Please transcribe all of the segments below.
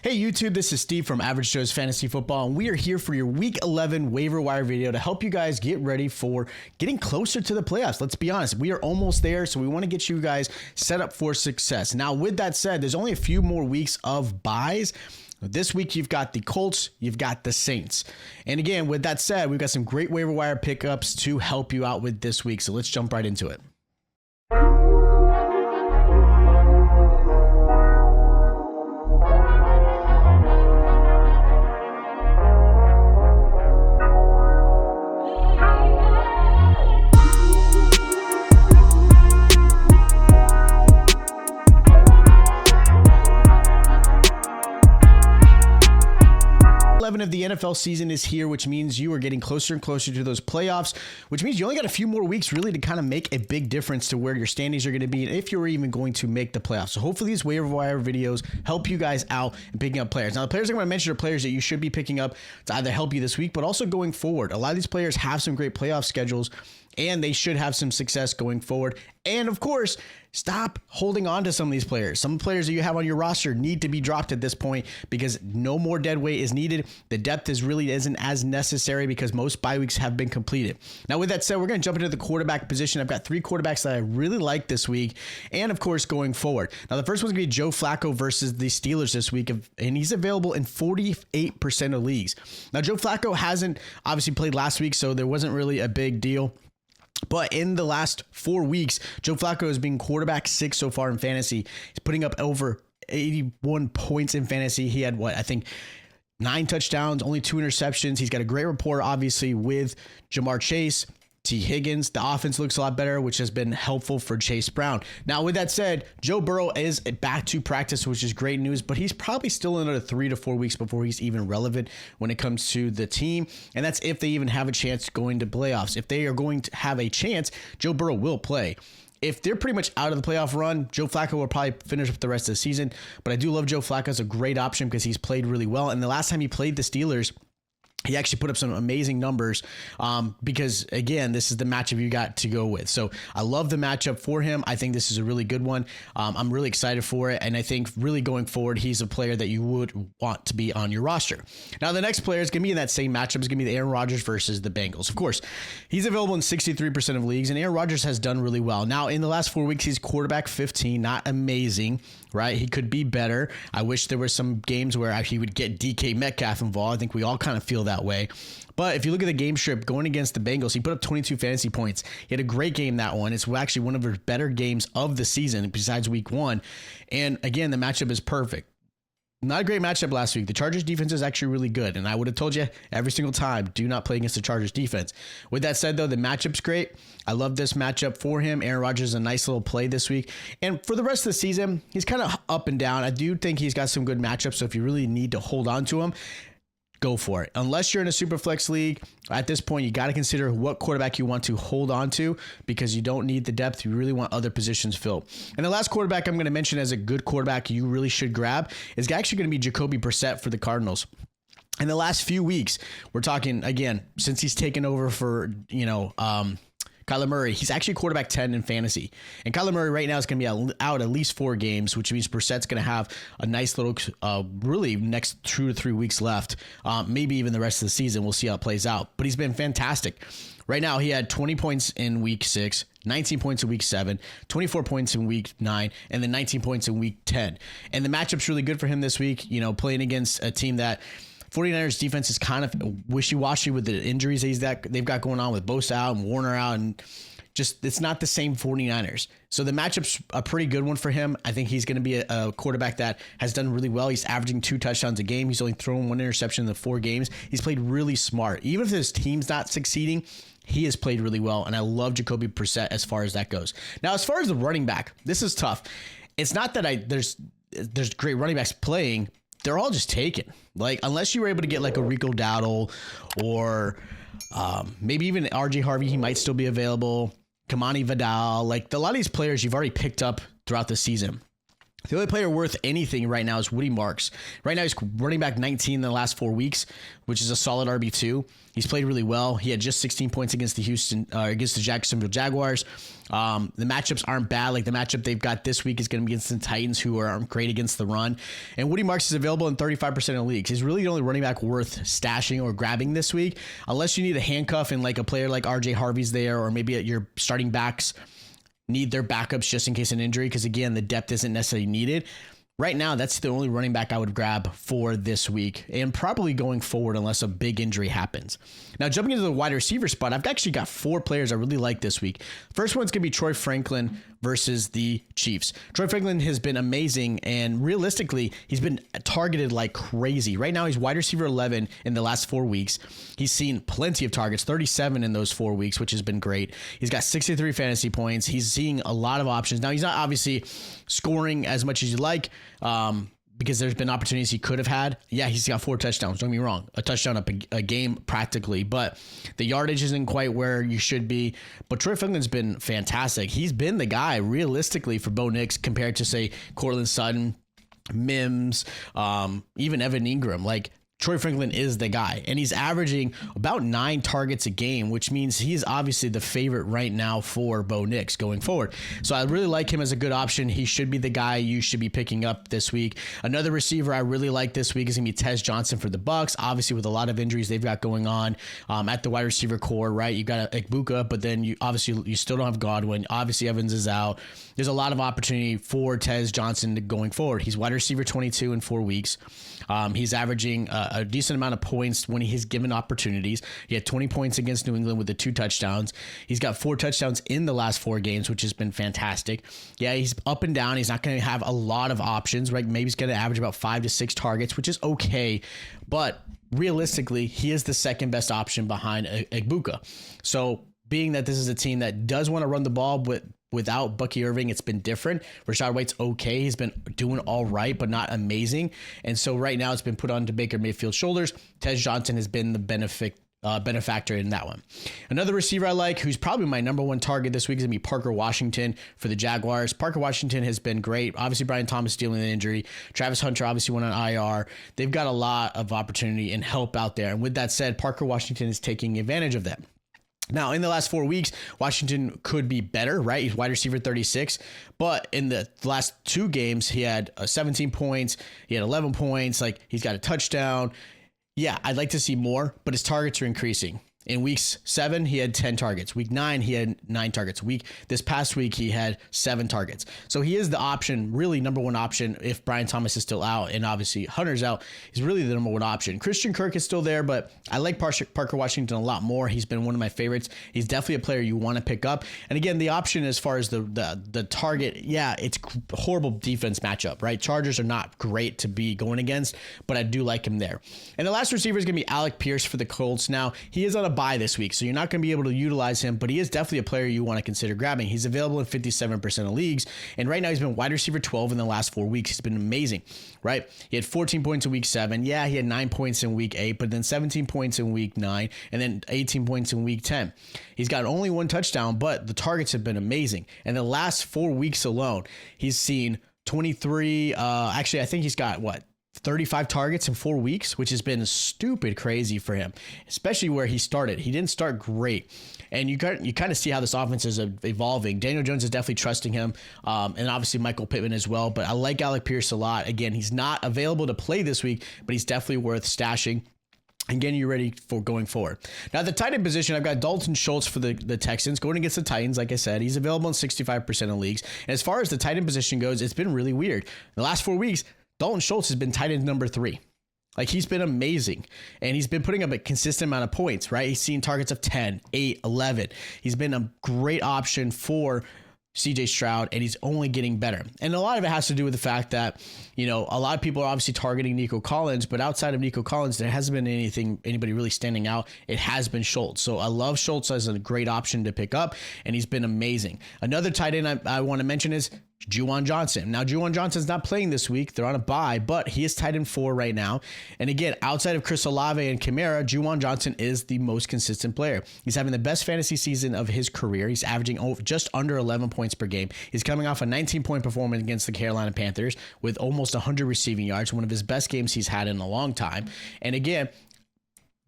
Hey YouTube, this is Steve from Average Joe's Fantasy Football, and we are here for your Week 11 waiver wire video to help you guys get ready for getting closer to the playoffs. Let's be honest, we are almost there, so we want to get you guys set up for success. Now, with that said, there's only a few more weeks of buys. This week, you've got the Colts, you've got the Saints. And again, with that said, we've got some great waiver wire pickups to help you out with this week, so let's jump right into it. Of the NFL season is here, which means you are getting closer and closer to those playoffs, which means you only got a few more weeks really to kind of make a big difference to where your standings are going to be and if you're even going to make the playoffs. So hopefully these waiver wire videos help you guys out in picking up players. Now, the players I'm going to mention are players that you should be picking up to either help you this week, but also going forward. A lot of these players have some great playoff schedules, and they should have some success going forward. And of course, stop holding on to some of these players. Some players that you have on your roster need to be dropped at this point because no more dead weight is needed. The depth really isn't as necessary because most bye weeks have been completed. Now, with that said, we're going to jump into the quarterback position. I've got three quarterbacks that I really like this week, and of course, going forward. Now, the first one's going to be Joe Flacco versus the Steelers this week, and he's available in 48% of leagues. Now, Joe Flacco hasn't obviously played last week, so there wasn't really a big deal. But in the last 4 weeks, Joe Flacco has been quarterback 6 so far in fantasy. He's putting up over 81 points in fantasy. He had 9 touchdowns, only 2 interceptions. He's got a great rapport, obviously, with Jamar Chase, T. Higgins. The offense looks a lot better, which has been helpful for Chase Brown. Now, with that said, Joe Burrow is back to practice, which is great news, but he's probably still another 3 to 4 weeks before he's even relevant when it comes to the team. And that's if they even have a chance going to playoffs. If they are going to have a chance, Joe Burrow will play. If they're pretty much out of the playoff run, Joe Flacco will probably finish up the rest of the season. But I do love Joe Flacco as a great option because he's played really well. And the last time he played the Steelers, he actually put up some amazing numbers because, again, this is the matchup you got to go with. So I love the matchup for him. I think this is a really good one. I'm really excited for it. And I think really going forward, he's a player that you would want to be on your roster. Now, the next player is going to be in that same matchup. Is going to be the Aaron Rodgers versus the Bengals. Of course, he's available in 63% of leagues, and Aaron Rodgers has done really well. Now, in the last 4 weeks, he's quarterback 15. Not amazing, right? He could be better. I wish there were some games where he would get DK Metcalf involved. I think we all kind of feel that way. But if you look at the game strip going against the Bengals, he put up 22 fantasy points. He had a great game that one. It's actually one of his better games of the season besides week 1. And again, the matchup is perfect. Not a great matchup last week. The Chargers defense is actually really good. And I would have told you every single time, do not play against the Chargers defense. With that said, though, the matchup's great. I love this matchup for him. Aaron Rodgers is a nice little play this week. And for the rest of the season, he's kind of up and down. I do think he's got some good matchups. So if you really need to hold on to him, go for it. Unless you're in a super flex league, at this point, you got to consider what quarterback you want to hold on to because you don't need the depth. You really want other positions filled. And the last quarterback I'm going to mention as a good quarterback you really should grab is actually going to be Jacoby Brissett for the Cardinals. In the last few weeks, we're talking, again, since he's taken over for, Kyler Murray, he's actually quarterback 10 in fantasy. And Kyler Murray right now is going to be out at least 4 games, which means Brissett's going to have a nice little, really next 2 to 3 weeks left. Maybe even the rest of the season. We'll see how it plays out. But he's been fantastic. Right now, he had 20 points in week 6, 19 points in week 7, 24 points in week 9, and then 19 points in week 10. And the matchup's really good for him this week, playing against a team that 49ers defense is kind of wishy-washy with the injuries they've got going on with Bosa out and Warner out, and just it's not the same 49ers. So the matchup's a pretty good one for him. I think he's going to be a quarterback that has done really well. He's averaging 2 touchdowns a game. He's only thrown 1 interception in the 4 games. He's played really smart. Even if his team's not succeeding, he has played really well, and I love Jacoby Brissett as far as that goes. Now, as far as the running back, this is tough. It's not that there's great running backs playing. They're all just taken. Unless you were able to get a Rico Dowdle or maybe even RJ Harvey, he might still be available. Kamani Vidal, a lot of these players you've already picked up throughout the season. The only player worth anything right now is Woody Marks. Right now, he's running back 19 in the last 4 weeks, which is a solid RB2. He's played really well. He had just 16 points against the Jacksonville Jaguars. The matchups aren't bad. Like the matchup they've got this week is going to be against the Titans, who are great against the run. And Woody Marks is available in 35% of leagues. He's really the only running back worth stashing or grabbing this week, unless you need a handcuff and like a player like RJ Harvey's there, or maybe your starting backs need their backups just in case of an injury, because again, the depth isn't necessarily needed. Right now, that's the only running back I would grab for this week, and probably going forward unless a big injury happens. Now, jumping into the wide receiver spot, I've actually got 4 players I really like this week. First one's going to be Troy Franklin versus the Chiefs. Troy Franklin has been amazing, and realistically, he's been targeted like crazy. Right now, he's wide receiver 11 in the last 4 weeks. He's seen plenty of targets, 37 in those 4 weeks, which has been great. He's got 63 fantasy points. He's seeing a lot of options. Now, he's not obviously scoring as much as you like, because there's been opportunities he could have had. Yeah, he's got 4 touchdowns. Don't get me wrong. A touchdown a game practically, but the yardage isn't quite where you should be. But Troy Franklin's been fantastic. He's been the guy realistically for Bo Nix compared to, say, Cortland Sutton, Mims, even Evan Ingram. Like, Troy Franklin is the guy, and he's averaging about 9 targets a game, which means he's obviously the favorite right now for Bo Nix going forward. So I really like him as a good option. He should be the guy you should be picking up this week. Another receiver I really like this week is going to be Tez Johnson for the Bucs. Obviously, with a lot of injuries they've got going on at the wide receiver core, right? You got Ekbuka, but then you still don't have Godwin. Obviously, Evans is out. There's a lot of opportunity for Tez Johnson going forward. He's wide receiver 22 in 4 weeks. He's averaging a decent amount of points when he's given opportunities. He had 20 points against New England with the 2 touchdowns. He's got 4 touchdowns in the last 4 games, which has been fantastic. Yeah, he's up and down. He's not going to have a lot of options, right? Maybe he's going to average about 5 to 6 targets, which is okay. But realistically, he is the second best option behind Ekbuka. So being that this is a team that does want to run the ball, but without Bucky Irving, it's been different. Rashad White's okay. He's been doing all right, but not amazing. And so right now it's been put onto Baker Mayfield's shoulders. Tez Johnson has been the benefactor in that one. Another receiver I like, who's probably my number 1 target this week, is going to be Parker Washington for the Jaguars. Parker Washington has been great. Obviously, Brian Thomas dealing with an injury. Travis Hunter obviously went on IR. They've got a lot of opportunity and help out there. And with that said, Parker Washington is taking advantage of that. Now, in the last 4 weeks, Washington could be better, right? He's wide receiver 36, but in the last 2 games, he had 17 points, he had 11 points, like he's got a touchdown. Yeah, I'd like to see more, but his targets are increasing. In week 7, he had 10 targets. Week 9, he had 9 targets. This past week, he had 7 targets. So he is the option, really number 1 option if Brian Thomas is still out, and obviously Hunter's out. He's really the number 1 option. Christian Kirk is still there, but I like Parker Washington a lot more. He's been one of my favorites. He's definitely a player you want to pick up. And again, the option as far as the target, yeah, it's horrible defense matchup, right? Chargers are not great to be going against, but I do like him there. And the last receiver is going to be Alec Pierce for the Colts. Now, he is on a bye this week, so you're not going to be able to utilize him, but he is definitely a player you want to consider grabbing. He's available in 57% of leagues, and right now he's been wide receiver 12 in the last 4 weeks. He's been amazing, right? He had 14 points in week 7. Yeah, he had 9 points in week 8, but then 17 points in week 9, and then 18 points in week 10. He's got only 1 touchdown, but the targets have been amazing. And the last 4 weeks alone, he's seen 23, actually, I think he's got 35 targets in 4 weeks, which has been stupid crazy for him, especially where he started. He didn't start great. And you kind of see how this offense is evolving. Daniel Jones is definitely trusting him, and obviously Michael Pittman as well. But I like Alec Pierce a lot. Again, he's not available to play this week, but he's definitely worth stashing and getting you ready for going forward. Now, at the tight end position, I've got Dalton Schultz for the Texans going against the Titans. Like I said, he's available in 65% of leagues. And as far as the tight end position goes, it's been really weird. In the last 4 weeks, Dalton Schultz has been tight end number 3. Like, he's been amazing, and he's been putting up a consistent amount of points, right? He's seen targets of 10, 8, 11. He's been a great option for CJ Stroud, and he's only getting better. And a lot of it has to do with the fact that, a lot of people are obviously targeting Nico Collins, but outside of Nico Collins, there hasn't been anybody really standing out. It has been Schultz. So I love Schultz as a great option to pick up, and he's been amazing. Another tight end I want to mention is Juwan Johnson. Now, Juwan Johnson's not playing this week. They're on a bye, but he is tight end 4 right now. And again, outside of Chris Olave and Kamara, Juwan Johnson is the most consistent player. He's having the best fantasy season of his career. He's averaging just under 11 points per game. He's coming off a 19-point performance against the Carolina Panthers with almost 100 receiving yards, one of his best games he's had in a long time. And again,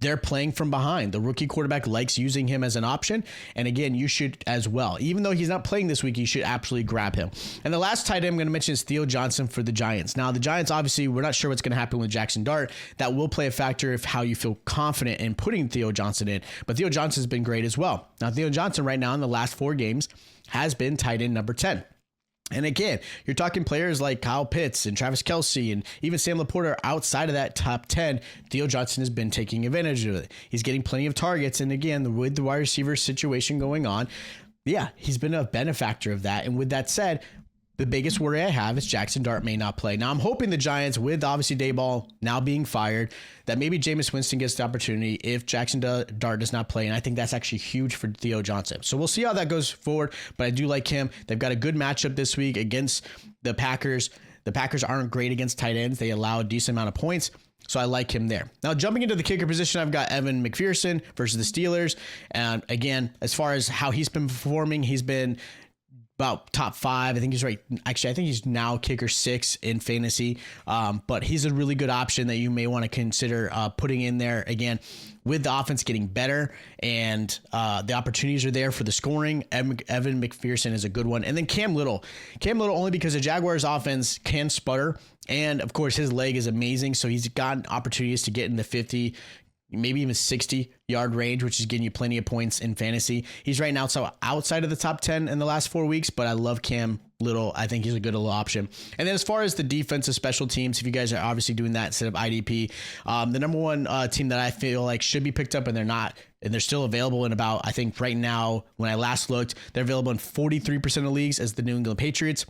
they're playing from behind. The rookie quarterback likes using him as an option. And again, you should as well. Even though he's not playing this week, you should absolutely grab him. And the last tight end I'm going to mention is Theo Johnson for the Giants. Now, the Giants, obviously, we're not sure what's going to happen with Jackson Dart. That will play a factor of how you feel confident in putting Theo Johnson in. But Theo Johnson's been great as well. Now, Theo Johnson right now in the last 4 games has been tight end number 10. And again, you're talking players like Kyle Pitts and Travis Kelce and even Sam Laporta outside of that top 10. Theo Johnson has been taking advantage of it. He's getting plenty of targets. And again, with the wide receiver situation going on, yeah, he's been a benefactor of that. And with that said, the biggest worry I have is Jackson Dart may not play. Now, I'm hoping the Giants, with obviously Dayball now being fired, that maybe Jameis Winston gets the opportunity if Jackson Dart does not play. And I think that's actually huge for Theo Johnson. So we'll see how that goes forward. But I do like him. They've got a good matchup this week against the Packers. The Packers aren't great against tight ends. They allow a decent amount of points. So I like him there. Now, jumping into the kicker position, I've got Evan McPherson versus the Steelers. And again, as far as how he's been performing, he's been about top 5. I think he's right. Actually, I think he's now kicker 6 in fantasy. But he's a really good option that you may want to consider putting in there. Again, with the offense getting better and the opportunities are there for the scoring, Evan McPherson is a good one. And then Cam Little. Cam Little only because the Jaguars offense can sputter. And of course, his leg is amazing. So he's gotten opportunities to get in the 50, maybe even 60-yard range, which is getting you plenty of points in fantasy. He's right now outside of the top 10 in the last 4 weeks, but I love Cam Little. I think he's a good little option. And then as far as the defensive special teams, if you guys are obviously doing that instead of IDP, the number one team that I feel like should be picked up and they're not, and they're still available in about, I think right now, when I last looked, they're available in 43% of leagues as the New England Patriots.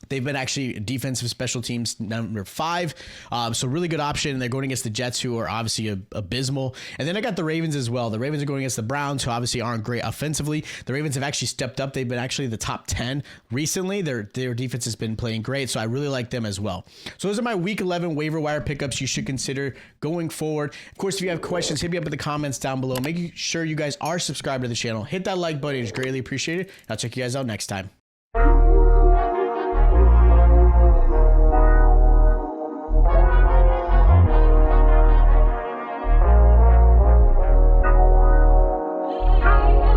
They've been actually defensive special teams number 5. So really good option. They're going against the Jets, who are obviously abysmal. And then I got the Ravens as well. The Ravens are going against the Browns, who obviously aren't great offensively. The Ravens have actually stepped up. They've been actually the top 10 recently. Their defense has been playing great. So I really like them as well. So those are my week 11 waiver wire pickups you should consider going forward. Of course, if you have questions, hit me up in the comments down below. Make sure you guys are subscribed to the channel. Hit that like button. It's greatly appreciated. I'll check you guys out next time.